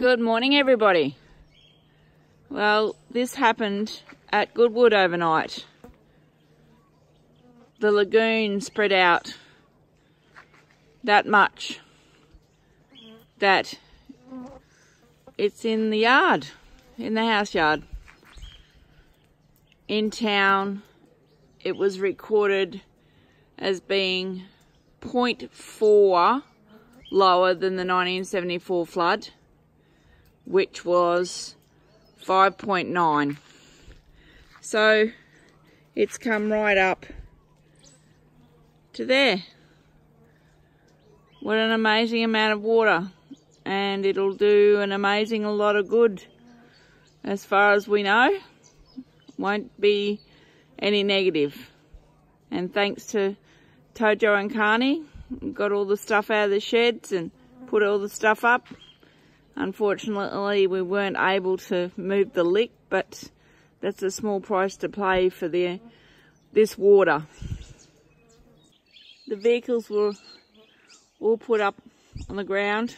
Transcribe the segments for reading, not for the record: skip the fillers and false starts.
Good morning, everybody. Well, this happened at Goodwood overnight. The lagoon spread out that much that it's in the yard, in the house yard. In town, it was recorded as being 0.4 lower than the 1974 flood, which was 5.9. So it's come right up to there. What an amazing amount of water, and it'll do an amazing a lot of good. As far as we know, won't be any negative. And thanks to Tojo and Carney, got all the stuff out of the sheds and put all the stuff up. Unfortunately, we weren't able to move the lick, but that's a small price to pay for this water. The vehicles were all put up on the ground,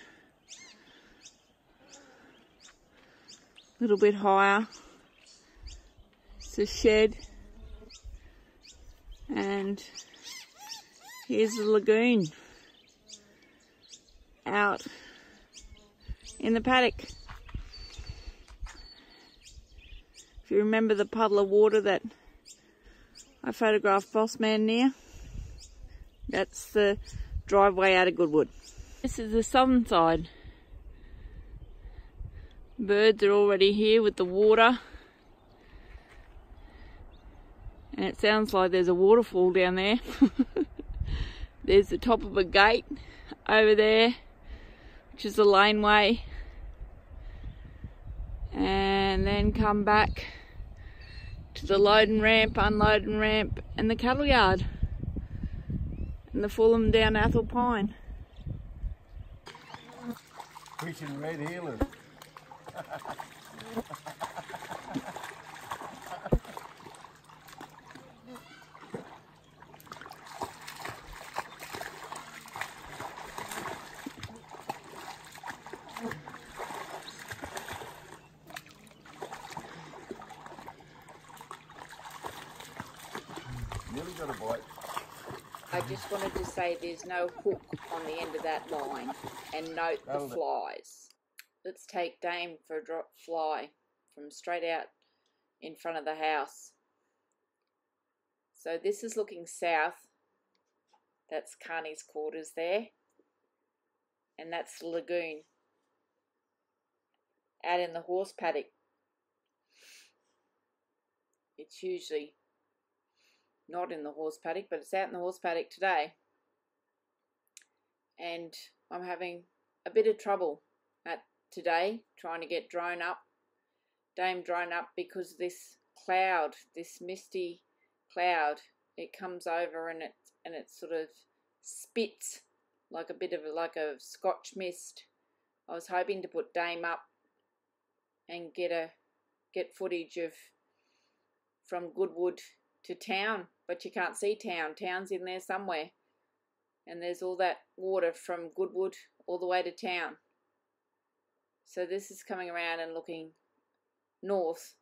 a little bit higher. It's a shed, and here's the lagoon out in the paddock. If you remember the puddle of water that I photographed BossMan near, that's the driveway out of Goodwood. This is the southern side. Birds are already here with the water, and it sounds like there's a waterfall down there. There's the top of a gate over there, which is a laneway, and then come back to the loading ramp, unloading ramp, and the cattle yard, and the Fulham down Athol Pine. Fishing red heelers. Nearly got a bite. I just wanted to say there's no hook on the end of that line, and note the flies. Let's take Dame for a drop fly from straight out in front of the house. So this is looking south. That's Carney's quarters there, and that's the lagoon out in the horse paddock. It's usually not in the horse paddock, but it's out in the horse paddock today. And I'm having a bit of trouble today trying to get Dame drone up, because this cloud, this misty cloud, it comes over and it sort of spits like a bit of a Scotch mist. I was hoping to put Dame up and get footage from Goodwood to town, but you can't see town. Town's in there somewhere, and there's all that water from Goodwood all the way to town. So this is coming around and looking north,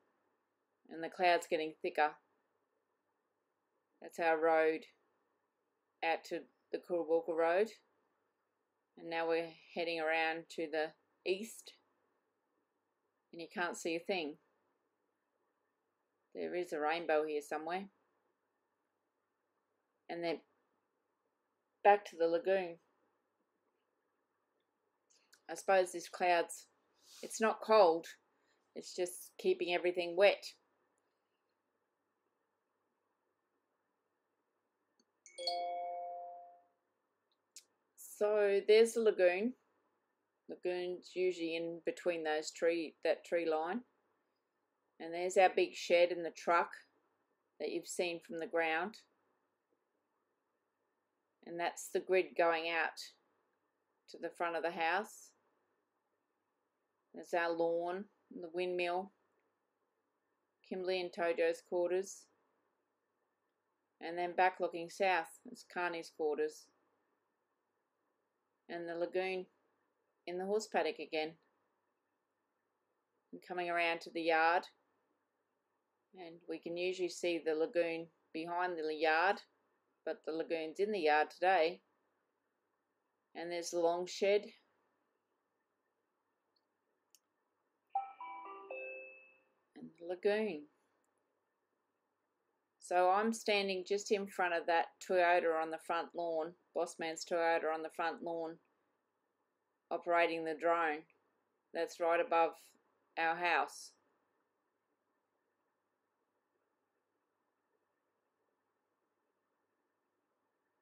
and the cloud's getting thicker. That's our road out to the Kurrawalka Road, and now we're heading around to the east, and you can't see a thing. There is a rainbow here somewhere. And then back to the lagoon. I suppose this cloud's, it's not cold, it's just keeping everything wet. So there's the lagoon. Lagoon's usually in between that tree line. And there's our big shed and the truck that you've seen from the ground. And that's the grid going out to the front of the house. There's our lawn, the windmill, Kimberly and Tojo's quarters. And then back looking south, it's Carney's quarters. And the lagoon in the horse paddock again. and coming around to the yard, and we can usually see the lagoon behind the yard, but the lagoon's in the yard today. And there's the long shed. And the lagoon. So I'm standing just in front of that Toyota on the front lawn, BossMan's Toyota on the front lawn, operating the drone. That's right above our house.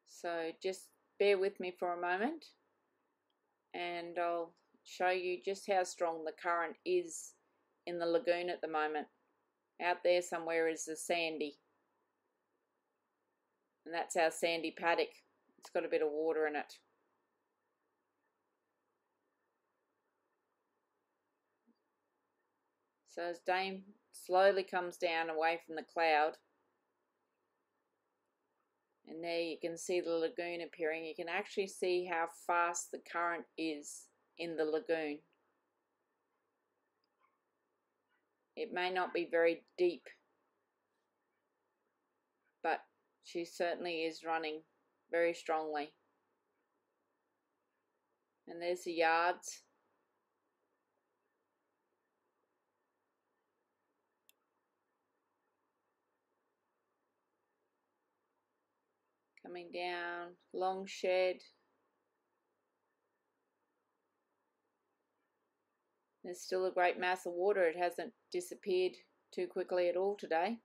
So just bear with me for a moment and I'll show you just how strong the current is in the lagoon at the moment. Out there somewhere is the sandy, and that's our sandy paddock. It's got a bit of water in it. So as Dame slowly comes down away from the cloud, and there you can see the lagoon appearing, you can actually see how fast the current is in the lagoon. It may not be very deep, but she certainly is running very strongly. And there's the yards. Coming down, long shed. There's still a great mass of water. It hasn't disappeared too quickly at all today.